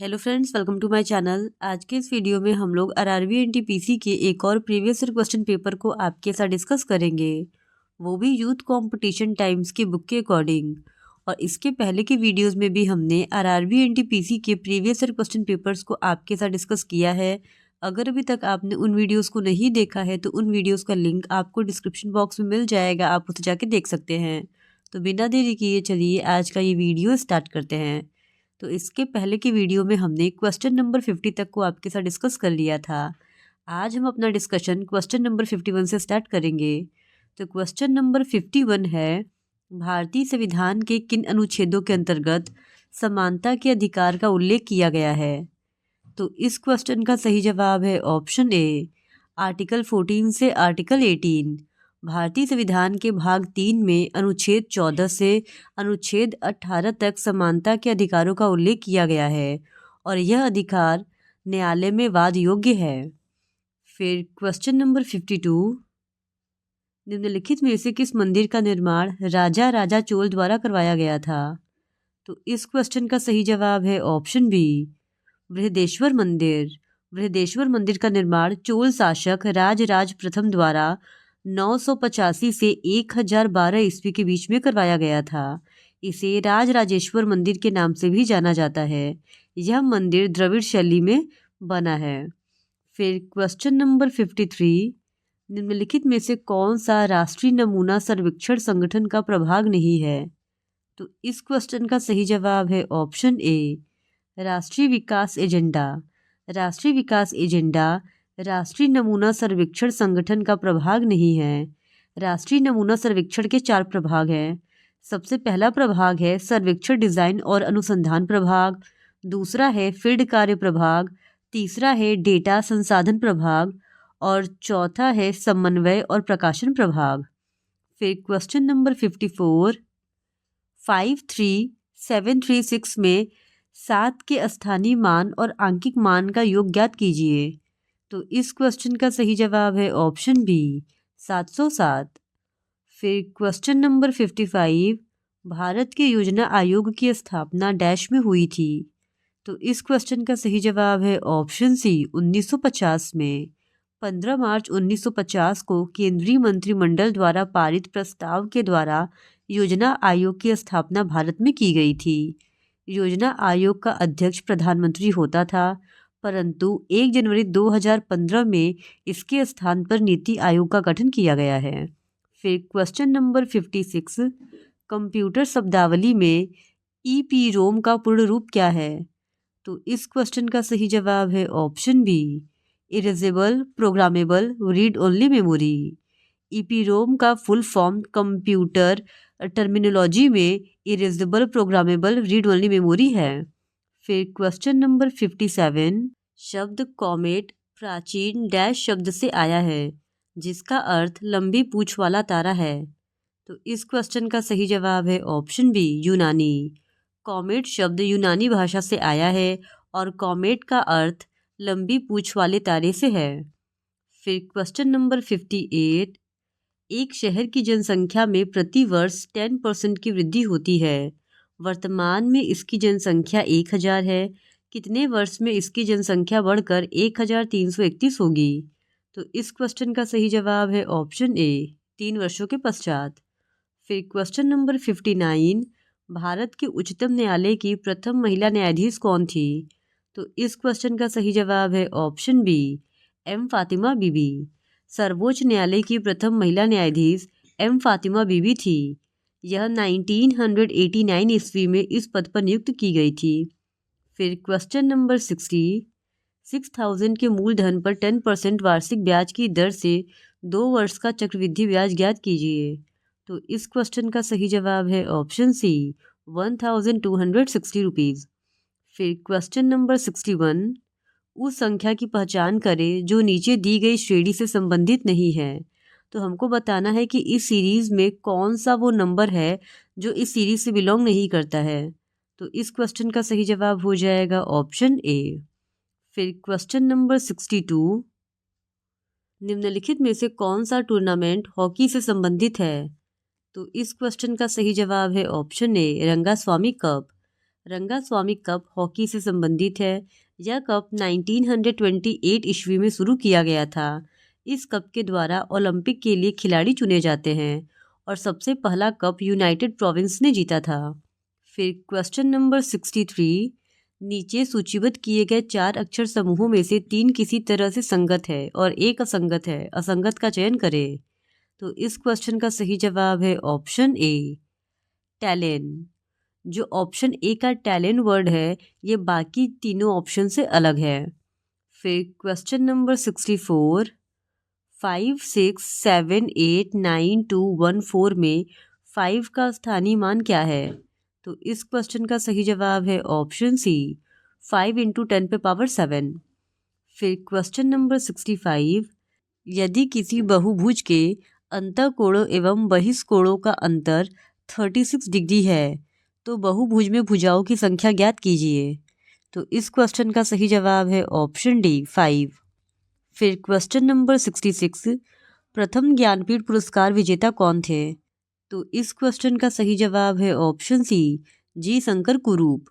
Hello friends, welcome to my channel. आज के इस वीडियो में हम लोग आरआरबी एनटीपीसी के एक और प्रीवियस ईयर क्वेश्चन पेपर को आपके साथ डिस्कस करेंगे, वो भी यूथ कंपटीशन टाइम्स के बुक के अकॉर्डिंग। और इसके पहले के वीडियोस में भी हमने आरआरबी एनटीपीसी के प्रीवियस ईयर क्वेश्चन पेपर्स को आपके साथ डिस्कस किया है। अगर अभी तक आपने उन वीडियोज़ को नहीं देखा है तो उन वीडियोज़ का लिंक आपको डिस्क्रिप्शन बॉक्स में मिल जाएगा, आप उसे जाके देख सकते हैं। तो बिना देरी किए चलिए आज का ये वीडियो स्टार्ट करते हैं। तो इसके पहले की वीडियो में हमने क्वेश्चन नंबर 50 तक को आपके साथ डिस्कस कर लिया था। आज हम अपना डिस्कशन क्वेश्चन नंबर 51 से स्टार्ट करेंगे। तो क्वेश्चन नंबर 51 है, भारतीय संविधान के किन अनुच्छेदों के अंतर्गत समानता के अधिकार का उल्लेख किया गया है? तो इस क्वेश्चन का सही जवाब है ऑप्शन ए, आर्टिकल 14 से आर्टिकल 18। भारतीय संविधान के भाग 3 में अनुच्छेद 14 से अनुच्छेद 18 तक समानता के अधिकारों का उल्लेख किया गया है और यह अधिकार न्यायालय में वाद योग्य है। फिर क्वेश्चन नंबर 52, निम्नलिखित में से किस मंदिर का निर्माण राजा चोल द्वारा करवाया गया था? तो इस क्वेश्चन का सही जवाब है ऑप्शन बी, बृहदेश्वर मंदिर। बृहदेश्वर मंदिर का निर्माण चोल शासक राज प्रथम द्वारा 985 से 1012 ईस्वी के बीच में करवाया गया था। इसे राजेश्वर मंदिर के नाम से भी जाना जाता है। यह मंदिर द्रविड़ शैली में बना है। फिर क्वेश्चन नंबर 53, निम्नलिखित में से कौन सा राष्ट्रीय नमूना सर्वेक्षण संगठन का प्रभाग नहीं है? तो इस क्वेश्चन का सही जवाब है ऑप्शन ए, राष्ट्रीय विकास एजेंडा। राष्ट्रीय विकास एजेंडा राष्ट्रीय नमूना सर्वेक्षण संगठन का प्रभाग नहीं है। राष्ट्रीय नमूना सर्वेक्षण के 4 प्रभाग हैं। सबसे पहला प्रभाग है सर्वेक्षण डिजाइन और अनुसंधान प्रभाग, दूसरा है फील्ड कार्य प्रभाग, तीसरा है डेटा संसाधन प्रभाग और चौथा है समन्वय और प्रकाशन प्रभाग। फिर क्वेश्चन नंबर 54, 53736 में 7 के स्थानीय मान और आंकिक मान का योग ज्ञात कीजिए। तो इस क्वेश्चन का सही जवाब है ऑप्शन बी, 707। फिर क्वेश्चन नंबर 55, भारत के योजना आयोग की स्थापना डैश में हुई थी? तो इस क्वेश्चन का सही जवाब है ऑप्शन सी, 1950 में। 15 मार्च 1950 को केंद्रीय मंत्रिमंडल द्वारा पारित प्रस्ताव के द्वारा योजना आयोग की स्थापना भारत में की गई थी। योजना आयोग का अध्यक्ष प्रधानमंत्री होता था, परंतु 1 जनवरी 2015 में इसके स्थान पर नीति आयोग का गठन किया गया है। फिर क्वेश्चन नंबर 56, कंप्यूटर शब्दावली में ईपीरोम का पूर्ण रूप क्या है? तो इस क्वेश्चन का सही जवाब है option B, erasable programmable read only memory. EPROM का फुल फॉर्म कंप्यूटर टर्मिनोलॉजी में erasable programmable read only memory है। फिर क्वेश्चन नंबर 57, शब्द कॉमेट प्राचीन डैश शब्द से आया है जिसका अर्थ लंबी पूंछ वाला तारा है? तो इस क्वेश्चन का सही जवाब है ऑप्शन बी, यूनानी। कॉमेट शब्द यूनानी भाषा से आया है और कॉमेट का अर्थ लंबी पूंछ वाले तारे से है। फिर क्वेश्चन नंबर 58, एक शहर की जनसंख्या में प्रति वर्ष 10% की वृद्धि होती है। वर्तमान में इसकी जनसंख्या 1000 है। कितने वर्ष में इसकी जनसंख्या बढ़कर 1331 होगी? तो इस क्वेश्चन का सही जवाब है ऑप्शन ए, 3 वर्षों के पश्चात। फिर क्वेश्चन नंबर 59, भारत के उच्चतम न्यायालय की प्रथम महिला न्यायाधीश कौन थी? तो इस क्वेश्चन का सही जवाब है ऑप्शन बी, एम फातिमा बीबी। सर्वोच्च न्यायालय की प्रथम महिला न्यायाधीश एम फातिमा बीबी थी। यह 1989 ईस्वी में इस पद पर नियुक्त की गई थी। फिर क्वेश्चन नंबर 60, 6000 के मूलधन पर 10% वार्षिक ब्याज की दर से 2 वर्ष का चक्रवृद्धि ब्याज ज्ञात कीजिए। तो इस क्वेश्चन का सही जवाब है ऑप्शन सी, 1260 रुपीज़। फिर क्वेश्चन नंबर 61, उस संख्या की पहचान करें जो नीचे दी गई श्रेणी से संबंधित नहीं है। तो हमको बताना है कि इस सीरीज़ में कौन सा वो नंबर है जो इस सीरीज़ से बिलोंग नहीं करता है। तो इस क्वेश्चन का सही जवाब हो जाएगा ऑप्शन ए। फिर क्वेश्चन नंबर 62, निम्नलिखित में से कौन सा टूर्नामेंट हॉकी से संबंधित है? तो इस क्वेश्चन का सही जवाब है option A, Rangaswamy cup. Rangaswamy cup hockey से संबंधित है। यह कप 1928 ईस्वी में शुरू किया गया था। इस कप के द्वारा ओलंपिक के लिए खिलाड़ी चुने जाते हैं और सबसे पहला कप यूनाइटेड प्रोविंस ने जीता था। फिर क्वेश्चन नंबर 63, नीचे सूचीबद्ध किए गए 4 अक्षर समूहों में से 3 किसी तरह से संगत है और एक असंगत है। असंगत का चयन करें। तो इस क्वेश्चन का सही जवाब है ऑप्शन ए, टैलेन। जो ऑप्शन ए का टैलेन वर्ड है ये बाकी तीनों ऑप्शन से अलग है। फिर क्वेश्चन नंबर 64, 5, 6, 7, 8, 9, 2, 1, 4 में 5 का स्थानीय मान क्या है? तो इस क्वेश्चन का सही जवाब है ऑप्शन सी, 5 × 10 पे पावर 7। फिर क्वेश्चन नंबर 65, यदि किसी बहुभुज के अंतःकोणों एवं बहिष्कोणों का अंतर 36 डिग्री है तो बहुभुज में भुजाओं की संख्या ज्ञात कीजिए। तो इस क्वेश्चन का सही जवाब है ऑप्शन डी, 5। फिर क्वेश्चन नंबर 66, प्रथम ज्ञानपीठ पुरस्कार विजेता कौन थे? तो इस क्वेश्चन का सही जवाब है ऑप्शन सी, जी शंकर कुरूप।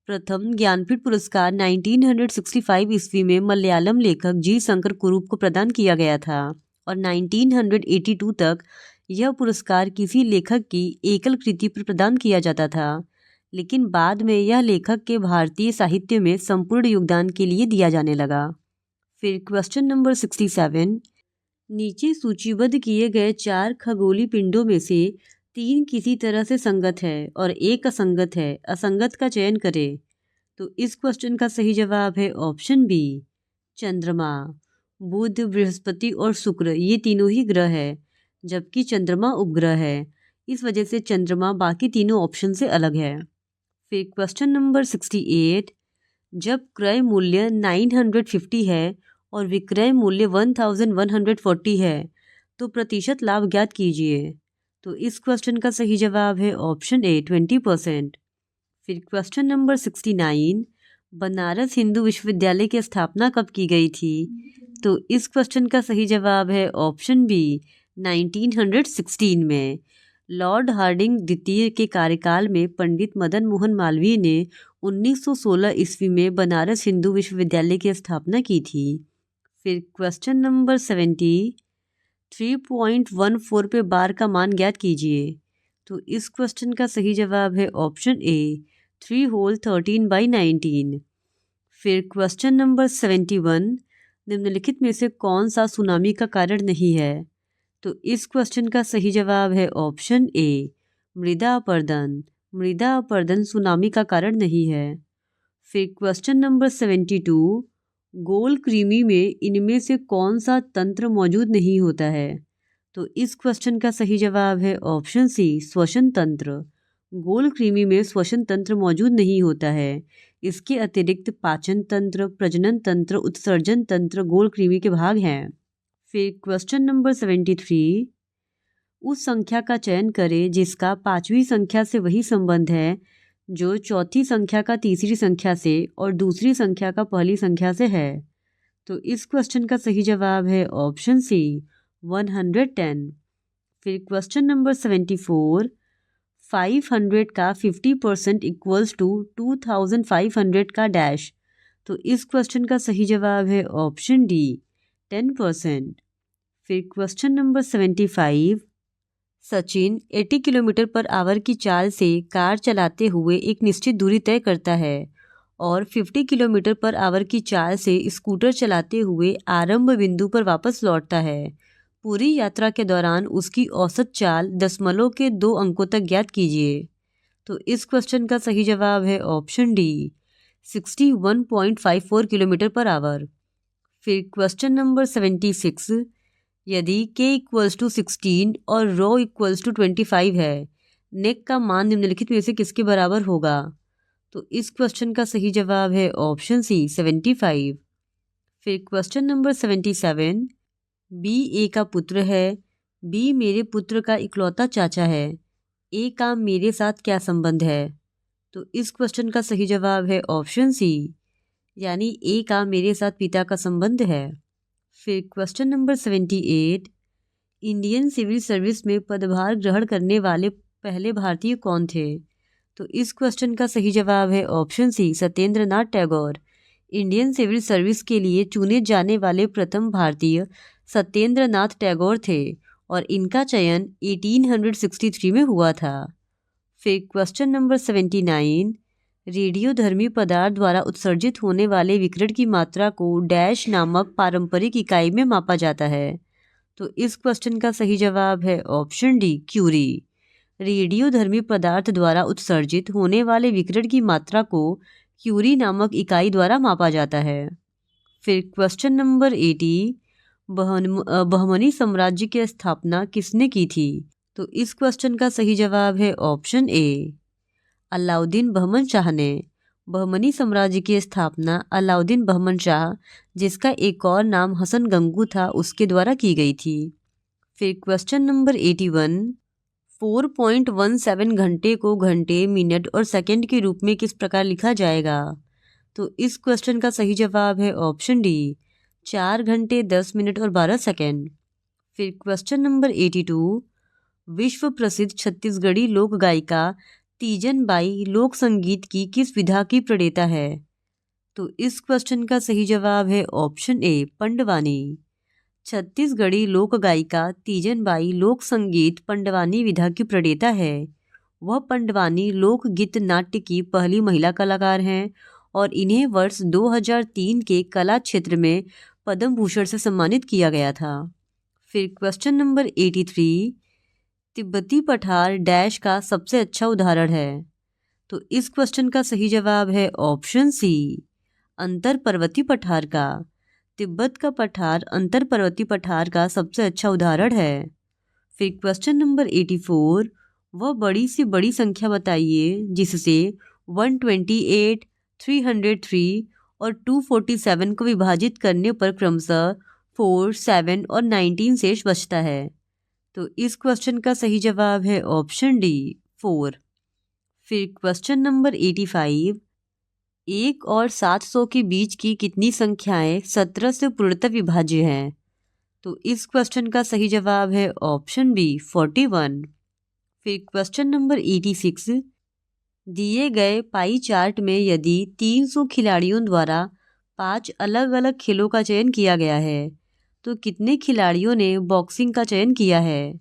प्रथम ज्ञानपीठ पुरस्कार 1965 ईस्वी में मलयालम लेखक जी शंकर कुरूप को प्रदान किया गया था और 1982 तक यह पुरस्कार किसी लेखक की एकल कृति पर प्रदान किया जाता था, लेकिन बाद में यह लेखक के भारतीय साहित्य में संपूर्ण योगदान के लिए दिया जाने लगा। फिर क्वेश्चन नंबर 67, नीचे सूचीबद्ध किए गए 4 खगोलीय पिंडों में से 3 किसी तरह से संगत है और एक असंगत है। असंगत का चयन करें। तो इस क्वेश्चन का सही जवाब है ऑप्शन बी, चंद्रमा। बुध, बृहस्पति और शुक्र ये तीनों ही ग्रह है, जबकि चंद्रमा उपग्रह है। इस वजह से चंद्रमा बाकी तीनों ऑप्शन से अलग है। फिर क्वेश्चन नंबर 68, जब क्रय मूल्य 950 है और विक्रय मूल्य 1140 है तो प्रतिशत लाभ ज्ञात कीजिए। तो इस क्वेश्चन का सही जवाब है ऑप्शन ए, 20%। फिर क्वेश्चन नंबर 69, बनारस हिंदू विश्वविद्यालय की स्थापना कब की गई थी? तो इस क्वेश्चन का सही जवाब है ऑप्शन बी, 1916 में। लॉर्ड हार्डिंग द्वितीय के कार्यकाल में पंडित मदन मोहन मालवीय ने 1916 ईस्वी में बनारस हिंदू विश्वविद्यालय की स्थापना की थी। फिर क्वेश्चन नंबर 70, 3.14 पे बार का मान ज्ञात कीजिए। तो इस क्वेश्चन का सही जवाब है ऑप्शन ए, 3 होल 13/19। फिर क्वेश्चन नंबर 71, निम्नलिखित में से कौन सा सुनामी का कारण नहीं है? तो इस क्वेश्चन का सही जवाब है ऑप्शन ए, मृदा अपरदन। मृदा अपरदन सुनामी का कारण नहीं है। फिर क्वेश्चन नंबर 72, गोल कृमि में इनमें से कौन सा तंत्र मौजूद नहीं होता है? तो इस क्वेश्चन का सही जवाब है ऑप्शन सी, श्वसन तंत्र। गोल कृमि में श्वसन तंत्र मौजूद नहीं होता है। इसके अतिरिक्त पाचन तंत्र, प्रजनन तंत्र, उत्सर्जन तंत्र गोल कृमि के भाग हैं। फिर क्वेश्चन नंबर 73, उस संख्या का चयन करें जिसका 5वीं संख्या से वही संबंध है जो चौथी संख्या का तीसरी संख्या से और दूसरी संख्या का पहली संख्या से है। तो इस क्वेश्चन का सही जवाब है ऑप्शन सी, 110। फिर क्वेश्चन नंबर 74, 500 का 50% इक्वल्स टू 2500 का डैश। तो इस क्वेश्चन का सही जवाब है ऑप्शन डी, 10%। फिर question number 75, Sachin 80 kilometre per hour की चाल से कार चलाते हुए एक निश्चित दूरी तय करता है और 50 किलोमीटर पर आवर की चाल से स्कूटर चलाते हुए आरंभ बिंदु पर वापस लौटता है। पूरी यात्रा के दौरान उसकी औसत चाल दशमलव के 2 अंकों तक ज्ञात कीजिए। तो इस क्वेश्चन का सही जवाब है option D, 61.54 kilometre per hour. फिर क्वेश्चन नंबर 76, यदि k = 16 और ρ = 25 है, नेक का मान निम्नलिखित में से किसके बराबर होगा? तो इस क्वेश्चन का सही जवाब है ऑप्शन सी, 75। फिर क्वेश्चन नंबर 77, बी ए का पुत्र है, बी मेरे पुत्र का इकलौता चाचा है, ए का मेरे साथ क्या संबंध है? तो इस क्वेश्चन का सही जवाब है ऑप्शन सी, यानी ए का मेरे साथ पिता का संबंध है। फिर question number 78, Indian civil service में पदभार ग्रहण करने वाले पहले भारतीय कौन थे? तो इस क्वेश्चन का सही जवाब है ऑप्शन सी, Satyendra Nath Tagore. Indian civil service के लिए चुने जाने वाले प्रथम भारतीय सत्येंद्र नाथ टैगोर थे और इनका चयन 1863 में हुआ था। फिर क्वेश्चन नंबर 79, रेडियोधर्मी पदार्थ द्वारा उत्सर्जित होने वाले विकिरण की मात्रा को डैश नामक पारंपरिक इकाई में मापा जाता है। तो इस क्वेश्चन का सही जवाब है ऑप्शन डी, क्यूरी। रेडियोधर्मी पदार्थ द्वारा उत्सर्जित होने वाले विकिरण की मात्रा को क्यूरी नामक इकाई द्वारा मापा जाता है। फिर क्वेश्चन नंबर 80, बहमनी साम्राज्य की स्थापना किसने की थी? तो इस क्वेश्चन का सही जवाब है ऑप्शन ए, अलाउद्दीन बहमन शाह ने। बहमनी साम्राज्य की स्थापना अलाउद्दीन बहमन शाह, जिसका एक और नाम हसन गंगू था, उसके द्वारा की गई थी। फिर क्वेश्चन नंबर 81, 4.17 घंटे को घंटे, मिनट और सेकंड के रूप में किस प्रकार लिखा जाएगा? तो इस क्वेश्चन का सही जवाब है ऑप्शन डी, 4 घंटे 10 मिनट और 12 सेकंड। फिर क्वेश्चन नंबर 82, विश्व प्रसिद्ध छत्तीसगढ़ी लोक गायिका तीजन बाई लोक संगीत की किस विधा की प्रणेता है? तो इस क्वेश्चन का सही जवाब है ऑप्शन ए, पंडवानी। छत्तीसगढ़ी लोक गायिका तीजन बाई लोक संगीत पंडवानी विधा की प्रणेता है। वह पंडवानी लोक गीत नाट्य की पहली महिला कलाकार हैं और इन्हें वर्ष 2003 के कला क्षेत्र में पद्म भूषण से सम्मानित किया गया था। फिर क्वेश्चन नंबर 83, तिब्बती पठार डैश का सबसे अच्छा उदाहरण है? तो इस क्वेश्चन का सही जवाब है ऑप्शन सी, अंतर पर्वतीय पठार का। तिब्बत का पठार अंतर पर्वतीय पठार का सबसे अच्छा उदाहरण है। फिर क्वेश्चन नंबर 84, वह बड़ी से बड़ी संख्या बताइए जिससे 128, 303 और 247 को विभाजित करने पर क्रमशः 4, 7 और 19 शेष बचता है। तो इस क्वेश्चन का सही जवाब है ऑप्शन डी, 4। फिर क्वेश्चन नंबर 85, 1 और 700 के बीच की कितनी संख्याएं 17 से पूर्णतः विभाज्य हैं? तो इस क्वेश्चन का सही जवाब है ऑप्शन बी, 41। फिर क्वेश्चन नंबर 86, दिए गए पाई चार्ट में यदि 300 खिलाड़ियों द्वारा 5 अलग अलग खेलों का चयन किया गया है तो कितने खिलाड़ियों ने बॉक्सिंग का चयन किया है?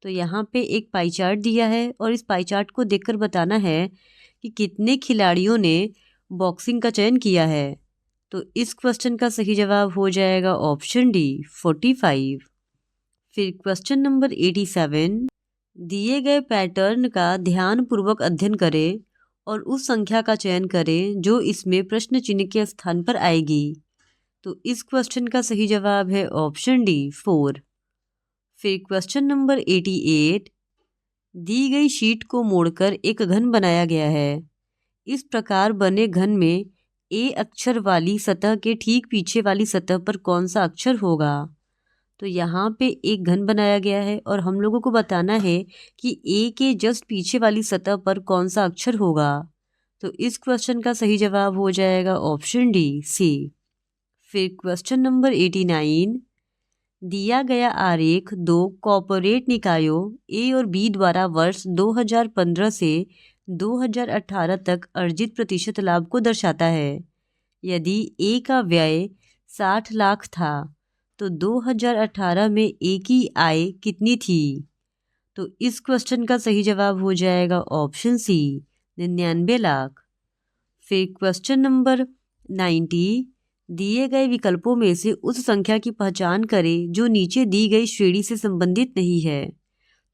तो यहाँ पे एक पाई चार्ट दिया है और इस पाई चार्ट को देखकर बताना है कि कितने खिलाड़ियों ने बॉक्सिंग का चयन किया है। तो इस क्वेश्चन का सही जवाब हो जाएगा ऑप्शन डी, 45। फिर क्वेश्चन नंबर 87, दिए गए पैटर्न का ध्यानपूर्वक अध्ययन करें और उस संख्या का चयन करें जो इसमें प्रश्न चिन्ह के स्थान पर आएगी। तो इस क्वेश्चन का सही जवाब है ऑप्शन डी, 4। फिर क्वेश्चन नंबर 88, दी गई शीट को मोड़कर एक घन बनाया गया है। इस प्रकार बने घन में ए अक्षर वाली सतह के ठीक पीछे वाली सतह पर कौन सा अक्षर होगा? तो यहाँ पे एक घन बनाया गया है और हम लोगों को बताना है कि ए के जस्ट पीछे वाली सतह पर कौन सा अक्षर होगा। तो इस क्वेश्चन का सही जवाब हो जाएगा ऑप्शन डी, सी। फिर क्वेश्चन नंबर 89, दिया गया आरेख दो कॉर्पोरेट निकायों ए और बी द्वारा वर्ष 2015 से 2018 तक अर्जित प्रतिशत लाभ को दर्शाता है। यदि ए का व्यय 60 लाख था तो 2018 में ए की आय कितनी थी? तो इस क्वेश्चन का सही जवाब हो जाएगा ऑप्शन सी, 99 लाख। फिर क्वेश्चन नंबर 90, दिए गए विकल्पों में से उस संख्या की पहचान करें जो नीचे दी गई श्रेणी से संबंधित नहीं है।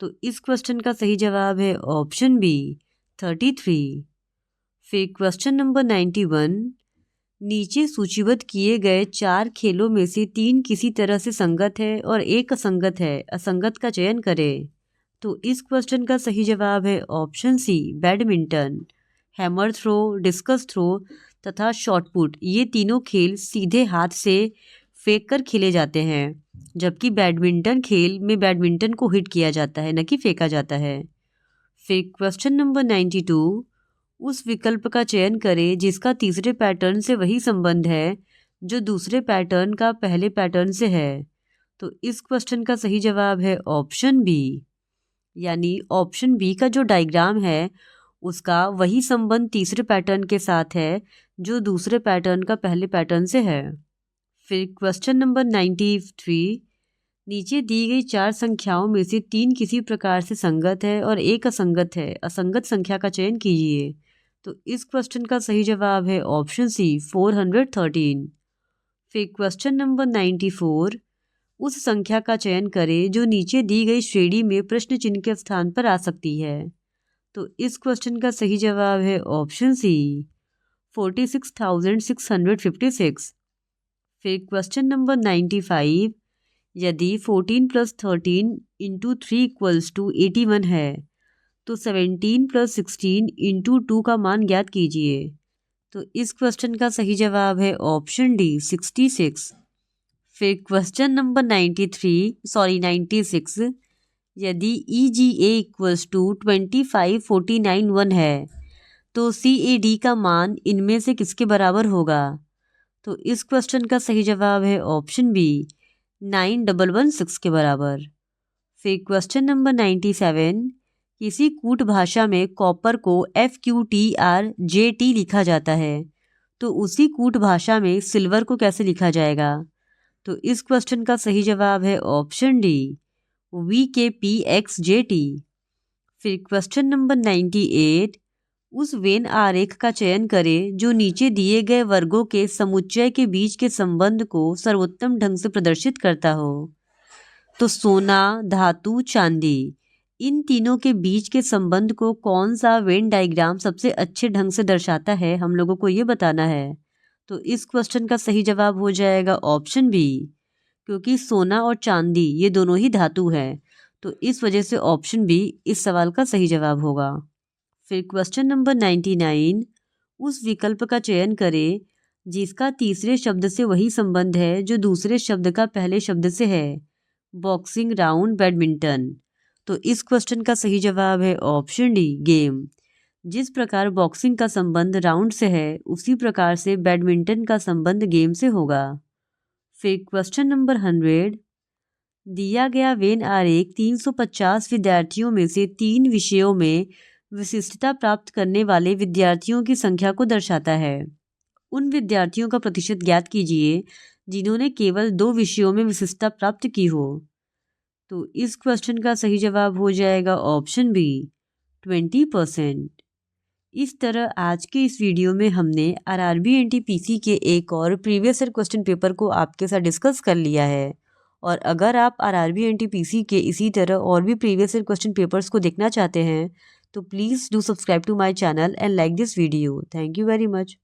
तो इस क्वेश्चन का सही जवाब है ऑप्शन बी, 33। फिर क्वेश्चन नंबर 91, नीचे सूचीबद्ध किए गए 4 खेलों में से 3 किसी तरह से संगत है और एक असंगत है, असंगत का चयन करें। तो इस क्वेश्चन का सही जवाब है option C, badminton. Hammer throw, discus throw तथा शॉटपुट, ये तीनों खेल सीधे हाथ से फेंक कर खेले जाते हैं, जबकि बैडमिंटन खेल में बैडमिंटन को हिट किया जाता है, न कि फेंका जाता है। फिर क्वेश्चन नंबर 92, उस विकल्प का चयन करें जिसका तीसरे पैटर्न से वही संबंध है जो दूसरे पैटर्न का पहले पैटर्न से है। तो इस क्वेश्चन का सही जवाब है ऑप्शन बी, यानी ऑप्शन बी का जो डायग्राम है उसका वही संबंध तीसरे पैटर्न के साथ है जो दूसरे पैटर्न का पहले पैटर्न से है। फिर क्वेश्चन नंबर 93, नीचे दी गई 4 संख्याओं में से 3 किसी प्रकार से संगत है और एक असंगत है। असंगत संख्या का चयन कीजिए। तो इस क्वेश्चन का सही जवाब है ऑप्शन सी 413। फिर क्वेश्चन नंबर 94, उस संख्या का चयन करें जो नीचे दी गई श्रेणी में प्रश्न चिन्ह के स्थान पर आ सकती है। तो इस क्वेश्चन का सही जवाब है ऑप्शन सी 46,656। फिर क्वेश्चन नंबर 95, यदि 14 + 13 × 3 = 81 है तो 17 + 16 × 2 का मान ज्ञात कीजिए। तो इस क्वेश्चन का सही जवाब है ऑप्शन डी 66। फिर क्वेश्चन नंबर 96, यदि EGA = 25,49,1 है तो CAD का मान इनमें से किसके बराबर होगा। तो इस क्वेश्चन का सही जवाब है ऑप्शन बी 9116 के बराबर। फिर क्वेश्चन नंबर 97, किसी कूट भाषा में कॉपर को FQTRJT लिखा जाता है तो उसी कूट भाषा में सिल्वर को कैसे लिखा जाएगा। तो इस क्वेश्चन का सही जवाब है ऑप्शन डी VKPXJT। फिर क्वेश्चन नंबर 98, उस वेन आरेख का चयन करें जो नीचे दिए गए वर्गों के समुच्चय के बीच के संबंध को सर्वोत्तम ढंग से प्रदर्शित करता हो। तो सोना, धातु, चांदी, इन तीनों के बीच के संबंध को कौन सा वेन डायग्राम सबसे अच्छे ढंग से दर्शाता है, हम लोगों को ये बताना है। तो इस क्वेश्चन का सही जवाब हो जाएगा ऑप्शन बी, क्योंकि सोना और चांदी ये दोनों ही धातु हैं। तो इस वजह से ऑप्शन बी इस सवाल का सही जवाब होगा। फिर क्वेश्चन नंबर 99, उस विकल्प का चयन करें जिसका तीसरे शब्द से वही संबंध है जो दूसरे शब्द का पहले शब्द से है। Boxing, round, badminton. तो इस क्वेश्चन का सही जवाब है ऑप्शन डी गेम। जिस प्रकार बॉक्सिंग का संबंध राउंड से है उसी प्रकार से बैडमिंटन का संबंध गेम से होगा। फिर क्वेश्चन नंबर 100, दिया गया वेन आरेख 350 विद्यार्थियों में से 3 विषयों में विशिष्टता प्राप्त करने वाले विद्यार्थियों की संख्या को दर्शाता है। उन विद्यार्थियों का प्रतिशत ज्ञात कीजिए जिन्होंने केवल 2 विषयों में विशिष्टता प्राप्त की हो। तो इस क्वेश्चन का सही जवाब हो जाएगा ऑप्शन बी 20%। इस तरह आज के इस वीडियो में हमने RRB NTPC के एक और प्रीवियस ईयर क्वेश्चन पेपर को आपके साथ डिस्कस कर लिया है। और अगर आप RRB NTPC के इसी तरह और भी प्रीवियस ईयर क्वेश्चन पेपर्स को देखना चाहते हैं तो please do subscribe to my channel and like this video. Thank you very much.